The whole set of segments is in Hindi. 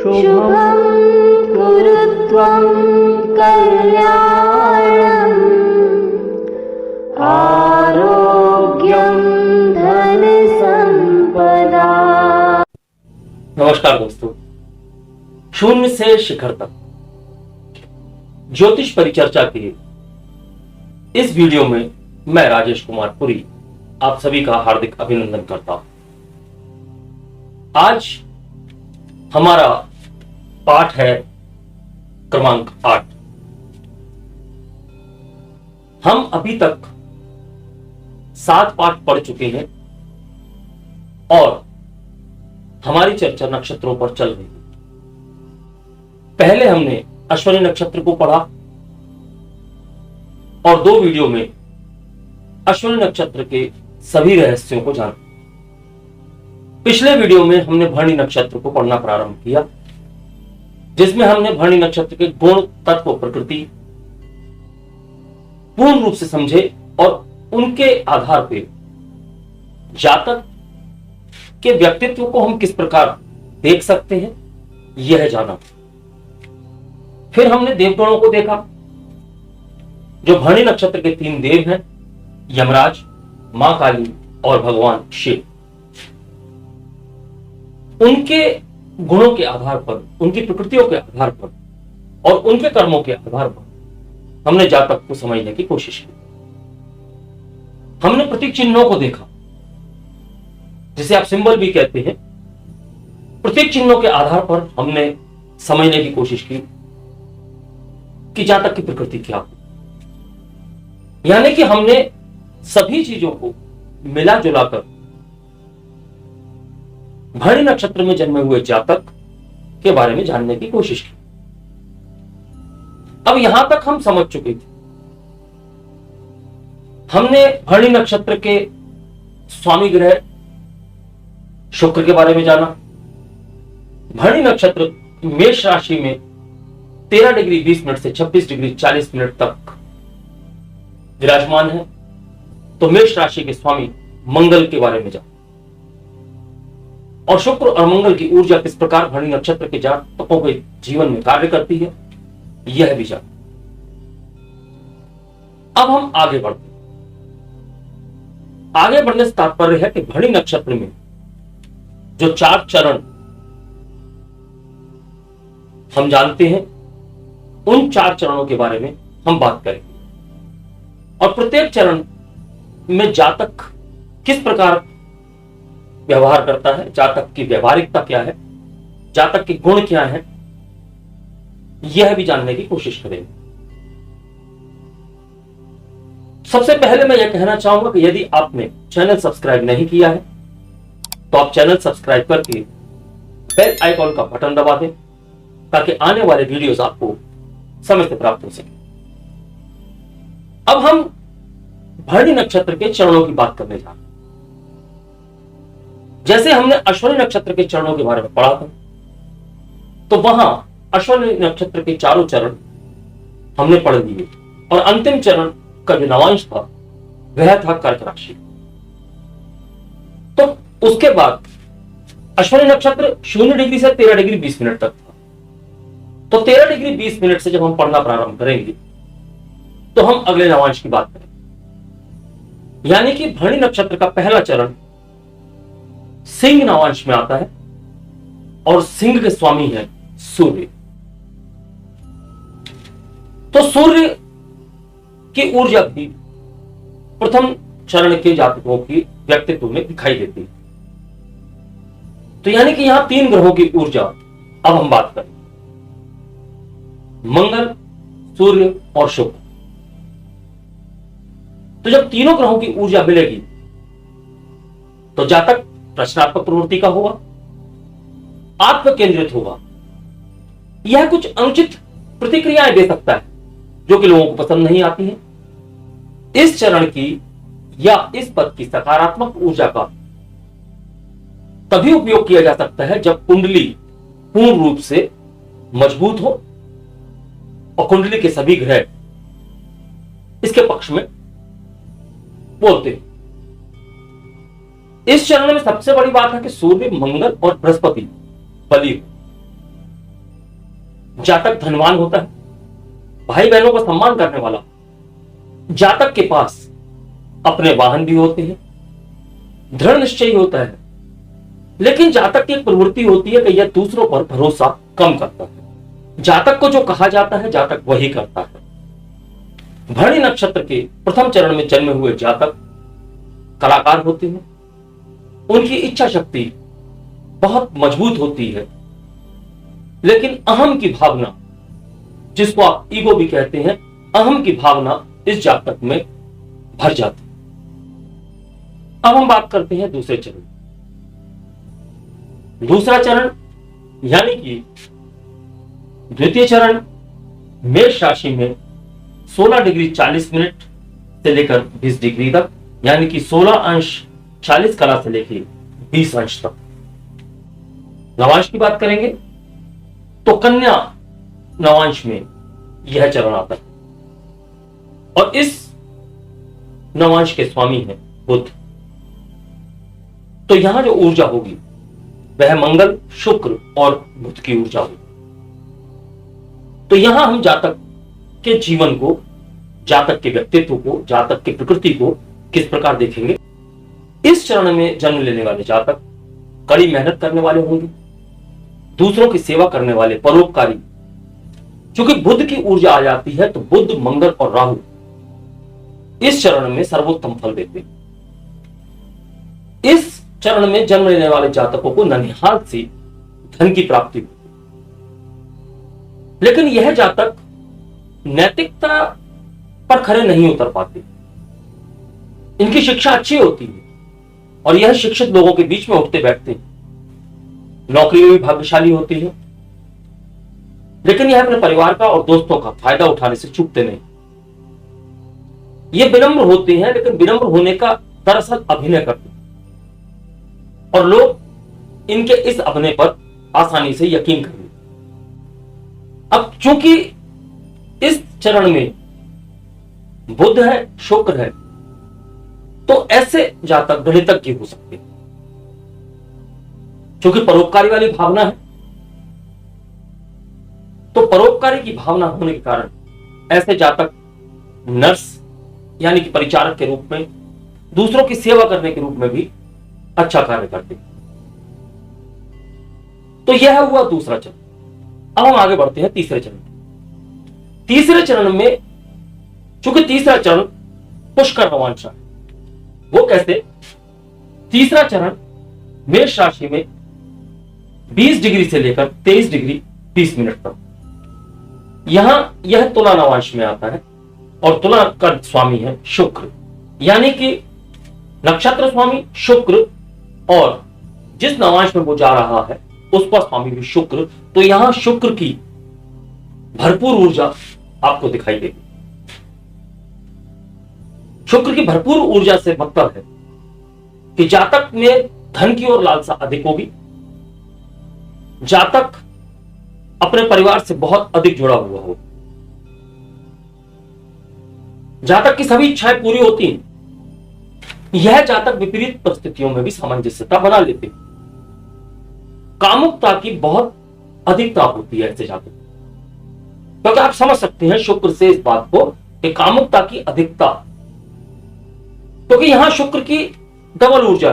शुभं कुरु त्वं कल्याणम् आरोग्यं धनसंपदा। नमस्कार दोस्तों, शून्य से शिखर तक ज्योतिष परिचर्चा के इस वीडियो में मैं राजेश कुमार पुरी आप सभी का हार्दिक अभिनंदन करता हूं। आज हमारा पाठ है क्रमांक 8। हम अभी तक 7 पाठ पढ़ चुके हैं और हमारी चर्चा नक्षत्रों पर चल रही है। पहले हमने अश्विनी नक्षत्र को पढ़ा और 2 वीडियो में अश्विनी नक्षत्र के सभी रहस्यों को जाना। पिछले वीडियो में हमने भरणी नक्षत्र को पढ़ना प्रारंभ किया, जिसमें हमने भरणी नक्षत्र के गुण, तत्व, प्रकृति पूर्ण रूप से समझे और उनके आधार पर जातक के व्यक्तित्व को हम किस प्रकार देख सकते हैं यह जाना। फिर हमने देवगणों को देखा, जो भरणी नक्षत्र के 3 देव हैं, यमराज, मां काली और भगवान शिव। उनके गुणों के आधार पर, उनकी प्रकृतियों के आधार पर और उनके कर्मों के आधार पर हमने जातक को समझने की कोशिश की। हमने प्रतीक चिन्हों को देखा, जिसे आप सिंबल भी कहते हैं। प्रतीक चिन्हों के आधार पर हमने समझने की कोशिश की कि जातक की प्रकृति क्या हो। यानी कि हमने सभी चीजों को मिला जुलाकर भरणी नक्षत्र में जन्मे हुए जातक के बारे में जानने की कोशिश की। अब यहां तक हम समझ चुके थे। हमने भरणी नक्षत्र के स्वामी ग्रह शुक्र के बारे में जाना। भरणी नक्षत्र मेष राशि में 13 डिग्री 20 मिनट से 26 डिग्री 40 मिनट तक विराजमान है, तो मेष राशि के स्वामी मंगल के बारे में जाना और शुक्र और मंगल की ऊर्जा किस प्रकार भरणी नक्षत्र के जातकों के जीवन में कार्य करती है यह भी जाना। अब हम आगे बढ़ते हैं। आगे बढ़ने से तात्पर्य है कि भरणी नक्षत्र में जो 4 चरण हम जानते हैं, उन 4 चरणों के बारे में हम बात करेंगे और प्रत्येक चरण में जातक किस प्रकार व्यवहार करता है, जातक की व्यवहारिकता क्या है, जातक के गुण क्या है, यह भी जानने की कोशिश करेंगे। सबसे पहले मैं यह कहना चाहूंगा कि यदि आपने चैनल सब्सक्राइब नहीं किया है तो आप चैनल सब्सक्राइब करके बेल आइकॉन का बटन दबा दें, ताकि आने वाले वीडियोस आपको समय से प्राप्त हो सके। अब हम भरणी नक्षत्र के चरणों की बात करने जा रहे हैं। जैसे हमने अश्विनी नक्षत्र के चरणों के बारे में पढ़ा था, तो वहां अश्विनी नक्षत्र के 4 चरण हमने पढ़ लिए और अंतिम चरण का जो नवांश था वह था कर्क राशि। तो उसके बाद अश्विनी नक्षत्र 0 डिग्री से 13 डिग्री 20 मिनट तक था। तो 13 डिग्री 20 मिनट से जब हम पढ़ना प्रारंभ करेंगे तो हम अगले नवांश की बात करेंगे। यानी कि भरणी नक्षत्र का पहला चरण सिंह नवांश में आता है और सिंह के स्वामी है सूर्य। तो सूर्य की ऊर्जा भी प्रथम चरण के जातकों की व्यक्तित्व में दिखाई देती है। तो यानी कि यहां 3 ग्रहों की ऊर्जा अब हम बात करें, मंगल, सूर्य और शुक्र। तो जब तीनों ग्रहों की ऊर्जा मिलेगी तो जातक रचनात्मक प्रवृत्ति का होगा, आत्म केंद्रित होगा, यह कुछ अनुचित प्रतिक्रियाएं दे सकता है जो कि लोगों को पसंद नहीं आती हैं। इस चरण की या इस पद की सकारात्मक ऊर्जा का तभी उपयोग किया जा सकता है जब कुंडली पूर्ण रूप से मजबूत हो और कुंडली के सभी ग्रह इसके पक्ष में बोलते हैं। इस चरण में सबसे बड़ी बात है कि सूर्य, मंगल और बृहस्पति बली हो। जातक धनवान होता है, भाई बहनों का सम्मान करने वाला। जातक के पास अपने वाहन भी होते हैं, दृढ़ निश्चय होता है। लेकिन जातक की एक प्रवृत्ति होती है कि यह दूसरों पर भरोसा कम करता है। जातक को जो कहा जाता है जातक वही करता है। भरणी नक्षत्र के प्रथम चरण में जन्मे हुए जातक कलाकार होते हैं। उनकी इच्छा शक्ति बहुत मजबूत होती है, लेकिन अहम की भावना, जिसको आप ईगो भी कहते हैं, अहम की भावना इस जातक में भर जाती है। अब हम बात करते हैं दूसरे चरण। दूसरा चरण यानी कि द्वितीय चरण मेष राशि में 16 डिग्री 40 मिनट से लेकर 20 डिग्री तक, यानी कि 16 अंश 40 कला से लेकर 20 अंश तक। नवांश की बात करेंगे तो कन्या नवांश में यह चरण आता है और इस नवांश के स्वामी हैं बुध। तो यहां जो ऊर्जा होगी वह मंगल, शुक्र और बुध की ऊर्जा होगी। तो यहां हम जातक के जीवन को, जातक के व्यक्तित्व को, जातक की प्रकृति को किस प्रकार देखेंगे। इस चरण में जन्म लेने वाले जातक कड़ी मेहनत करने वाले होंगे, दूसरों की सेवा करने वाले, परोपकारी। क्योंकि बुध की ऊर्जा आ जाती है तो बुध, मंगल और राहु इस चरण में सर्वोत्तम फल देते हैं। इस चरण में जन्म लेने वाले जातकों को ननिहाल से धन की प्राप्ति होती है। लेकिन यह जातक नैतिकता पर खरे नहीं उतर पाते। इनकी शिक्षा अच्छी होती है और यह शिक्षित लोगों के बीच में उठते बैठते हैं, नौकरी में भी भाग्यशाली होती है। लेकिन यह अपने परिवार का और दोस्तों का फायदा उठाने से चूकते नहीं। ये विनम्र होते हैं, लेकिन विनम्र होने का दरअसल अभिनय करते हैं और लोग इनके इस अभिनय पर आसानी से यकीन कर लेते। अब चूंकि इस चरण में बुध है, शुक्र है, तो ऐसे जातक गणितज्ञ हो सकते हैं। क्योंकि परोपकारी वाली भावना है, तो परोपकारी की भावना होने के कारण ऐसे जातक नर्स यानी कि परिचारक के रूप में, दूसरों की सेवा करने के रूप में भी अच्छा कार्य करते हैं। तो यह हुआ दूसरा चरण। अब हम आगे बढ़ते हैं तीसरे चरण। तीसरे चरण में, चूंकि तीसरा चरण पुष्कर नवांश है, वो कैसे? तीसरा चरण मेष राशि में 20 डिग्री से लेकर 23 डिग्री 20 मिनट तक। यहां यह तुला नवांश में आता है और तुला का स्वामी है शुक्र, यानी कि नक्षत्र स्वामी शुक्र और जिस नवांश में वो जा रहा है उसका स्वामी भी शुक्र। तो यहां शुक्र की भरपूर ऊर्जा आपको दिखाई देगी। शुक्र की भरपूर ऊर्जा से मतलब है कि जातक में धन की ओर लालसा अधिक होगी, जातक अपने परिवार से बहुत अधिक जुड़ा हुआ हो, जातक की सभी इच्छाएं पूरी होती हैं। यह जातक विपरीत परिस्थितियों में भी सामंजस्यता बना लेते हैं। कामुकता की बहुत अधिकता होती है ऐसे जातक, क्योंकि आप समझ सकते हैं शुक्र से इस बात को कि कामुकता की अधिकता, क्योंकि यहां शुक्र की डबल ऊर्जा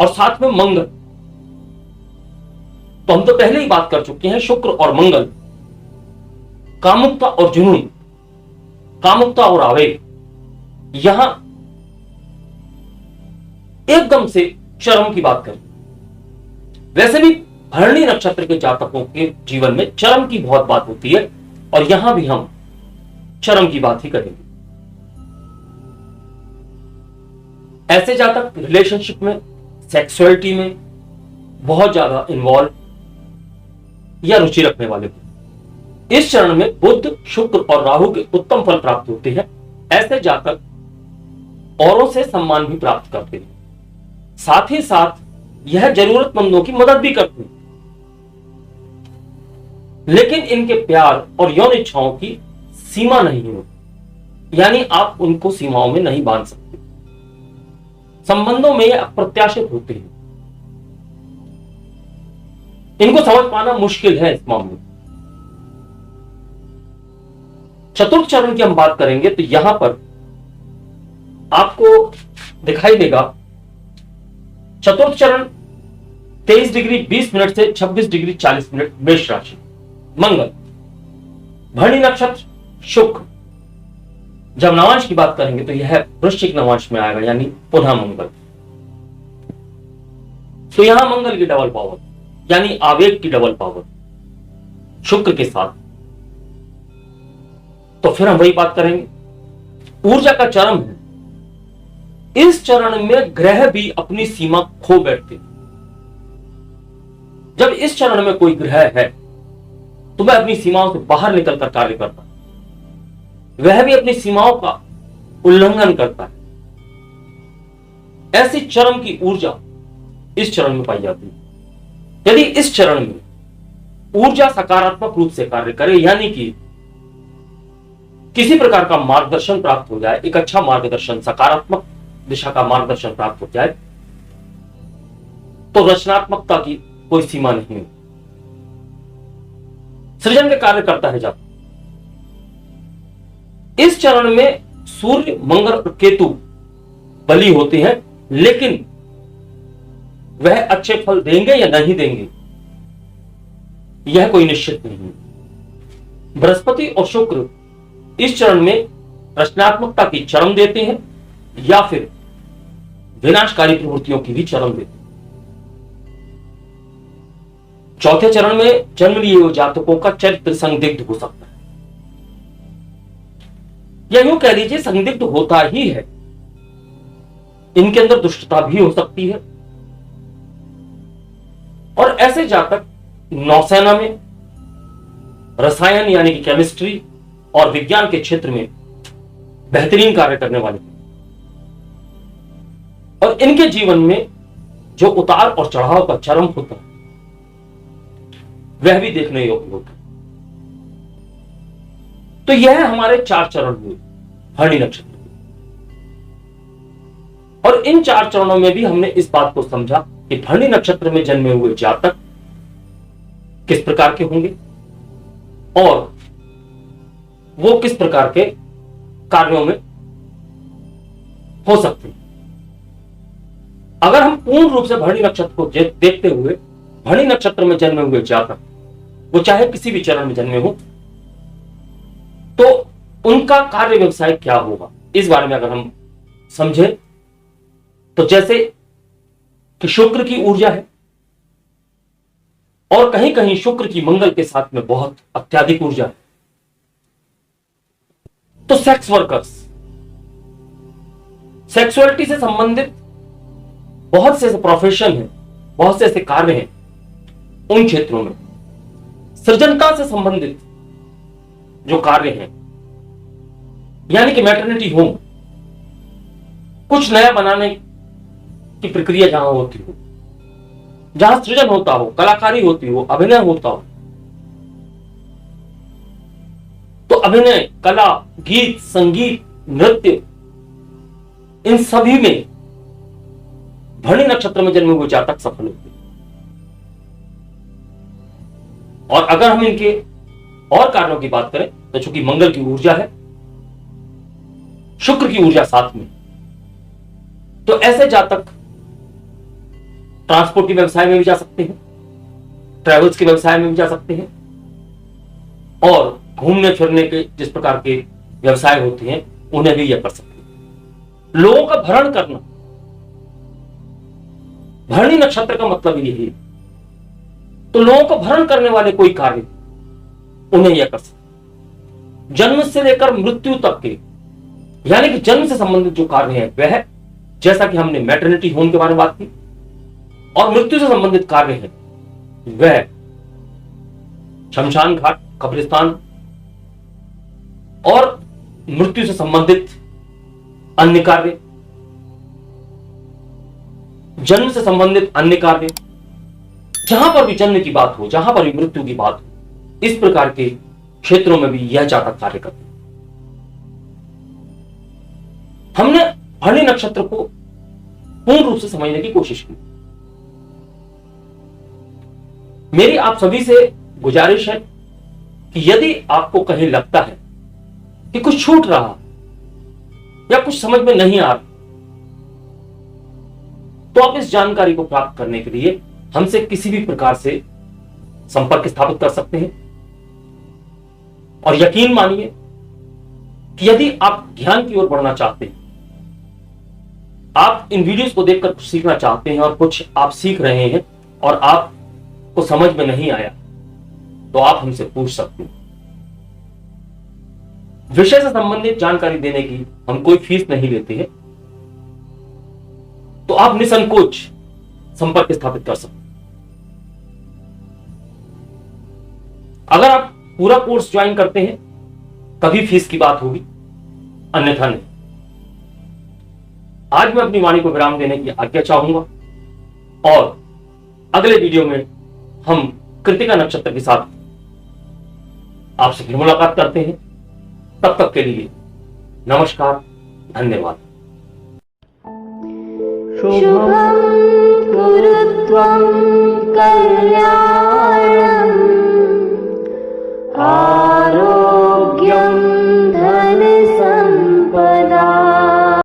और साथ में मंगल। तो हम तो पहले ही बात कर चुके हैं, शुक्र और मंगल कामुकता और जुनून, कामुकता और आवेग यहां एकदम से चरम की बात करें। वैसे भी भरणी नक्षत्र के जातकों के जीवन में चरम की बहुत बात होती है और यहां भी हम चरम की बात ही करेंगे। ऐसे जातक रिलेशनशिप में, सेक्सुअलिटी में बहुत ज्यादा इन्वॉल्व या रुचि रखने वाले को इस चरण में बुध, शुक्र और राहु के उत्तम फल प्राप्त होते हैं। ऐसे जातक औरों से सम्मान भी प्राप्त करते हैं, साथ ही साथ यह जरूरतमंदों की मदद भी करते हैं। लेकिन इनके प्यार और यौन इच्छाओं की सीमा नहीं होती, यानी आप उनको सीमाओं में नहीं बांध सकते। संबंधों में यह अप्रत्याशित होते हैं, इनको समझ पाना मुश्किल है इस मामले में। चतुर्थ चरण की हम बात करेंगे तो यहां पर आपको दिखाई देगा चतुर्थ चरण 23 डिग्री 20 मिनट से 26 डिग्री 40 मिनट मेष राशि, मंगल, भरणी नक्षत्र, शुक्र। जब नवांश की बात करेंगे तो यह वृश्चिक नवांश में आएगा, यानी पुनः मंगल। तो यहां मंगल की डबल पावर, यानी आवेग की डबल पावर शुक्र के साथ। तो फिर हम वही बात करेंगे, ऊर्जा का चरम है। इस चरण में ग्रह भी अपनी सीमा खो बैठते हैं। जब इस चरण में कोई ग्रह है तो वह अपनी सीमाओं से बाहर निकलकर कार्य करता है, वह भी अपनी सीमाओं का उल्लंघन करता है। ऐसी चरम की ऊर्जा इस चरण में पाई जाती है। यदि इस चरण में ऊर्जा सकारात्मक रूप से कार्य करे, यानी कि किसी प्रकार का मार्गदर्शन प्राप्त हो जाए, एक अच्छा मार्गदर्शन, सकारात्मक दिशा का मार्गदर्शन प्राप्त हो जाए, तो रचनात्मकता की कोई सीमा नहीं है। सृजन के कार्य करता है। जब इस चरण में सूर्य, मंगल और केतु बली होते हैं, लेकिन वह अच्छे फल देंगे या नहीं देंगे यह कोई निश्चित नहीं है। बृहस्पति और शुक्र इस चरण में रचनात्मकता की चरम देते हैं या फिर विनाशकारी प्रवृत्तियों की भी चरम देते हैं। चौथे चरण में जन्म लिए हुए जातकों का चरित्र संदिग्ध हो सकता है, या यूं कह लीजिए संदिग्ध होता ही है। इनके अंदर दुष्टता भी हो सकती है, और ऐसे जातक नौसेना में, रसायन यानी कि केमिस्ट्री और विज्ञान के क्षेत्र में बेहतरीन कार्य करने वाले हैं। और इनके जीवन में जो उतार और चढ़ाव का चरम होता है वह भी देखने योग्य होता है। तो यह हमारे 4 चरण हुए भरणी नक्षत्र। और इन 4 चरणों में भी हमने इस बात को समझा कि भरणी नक्षत्र में जन्मे हुए जातक किस प्रकार के होंगे और वो किस प्रकार के कार्यों में हो सकते हैं। अगर हम पूर्ण रूप से भरणी नक्षत्र को देखते हुए, भरणी नक्षत्र में जन्मे हुए जातक वो चाहे किसी भी चरण में जन्मे हो, तो उनका कार्य व्यवसाय क्या होगा इस बारे में अगर हम समझे, तो जैसे कि शुक्र की ऊर्जा है और कहीं कहीं शुक्र की मंगल के साथ में बहुत अत्यधिक ऊर्जा है, तो सेक्स वर्कर्स, सेक्सुअलिटी से संबंधित बहुत से ऐसे प्रोफेशन हैं, बहुत से ऐसे कार्य हैं उन क्षेत्रों में। सृजनता से संबंधित जो कार्य हैं, यानी कि मैटरनिटी होम, कुछ नया बनाने की प्रक्रिया जहां होती हो, जहां सृजन होता हो, कलाकारी होती हो, अभिनय होता हो, तो अभिनय, कला, गीत, संगीत, नृत्य, इन सभी में भरणी नक्षत्र में जन्मे हुए जातक सफल होते हैं। और अगर हम इनके और कार्यों की बात करें तो चूंकि मंगल की ऊर्जा है, शुक्र की ऊर्जा साथ में, तो ऐसे जातक ट्रांसपोर्ट के व्यवसाय में भी जा सकते हैं, ट्रैवल्स के व्यवसाय में भी जा सकते हैं, और घूमने फिरने के जिस प्रकार के व्यवसाय होते हैं उन्हें भी यह कर सकते हैं। लोगों का भरण करना, भरणी नक्षत्र का मतलब यही है। तो लोगों को भरण करने वाले कोई कार्य उन्हें यह कर सकते। जन्म से लेकर मृत्यु तक के, यानी कि जन्म से संबंधित जो कार्य है वह, जैसा कि हमने मैटरनिटी होम के बारे में बात की, और मृत्यु से संबंधित कार्य है वह शमशान घाट, कब्रिस्तान और मृत्यु से संबंधित अन्य कार्य, जन्म से संबंधित अन्य कार्य, जहां पर भी जन्म की बात हो, जहां पर भी मृत्यु की बात हो, इस प्रकार के क्षेत्रों में भी यह जातक कार्य करते हैं। हमने भरणी नक्षत्र को पूर्ण रूप से समझने की कोशिश की। मेरी आप सभी से गुजारिश है कि यदि आपको कहीं लगता है कि कुछ छूट रहा या कुछ समझ में नहीं आ रहा, तो आप इस जानकारी को प्राप्त करने के लिए हमसे किसी भी प्रकार से संपर्क स्थापित कर सकते हैं। और यकीन मानिए कि यदि आप ज्ञान की ओर बढ़ना चाहते हैं, आप इन वीडियोस को देखकर कुछ सीखना चाहते हैं और कुछ आप सीख रहे हैं और आपको समझ में नहीं आया, तो आप हमसे पूछ सकते हैं। विषय से संबंधित जानकारी देने की हम कोई फीस नहीं लेते हैं, तो आप निसंकोच संपर्क स्थापित कर सकते हैं। अगर आप पूरा कोर्स ज्वाइन करते हैं तभी फीस की बात होगी, अन्यथा नहीं। आज मैं अपनी वाणी को विराम देने की आज्ञा चाहूंगा और अगले वीडियो में हम कृतिका नक्षत्र के साथ आपसे फिर मुलाकात करते हैं। तब तक के लिए नमस्कार, धन्यवाद। शुभं कुरु त्वं कल्याणम्।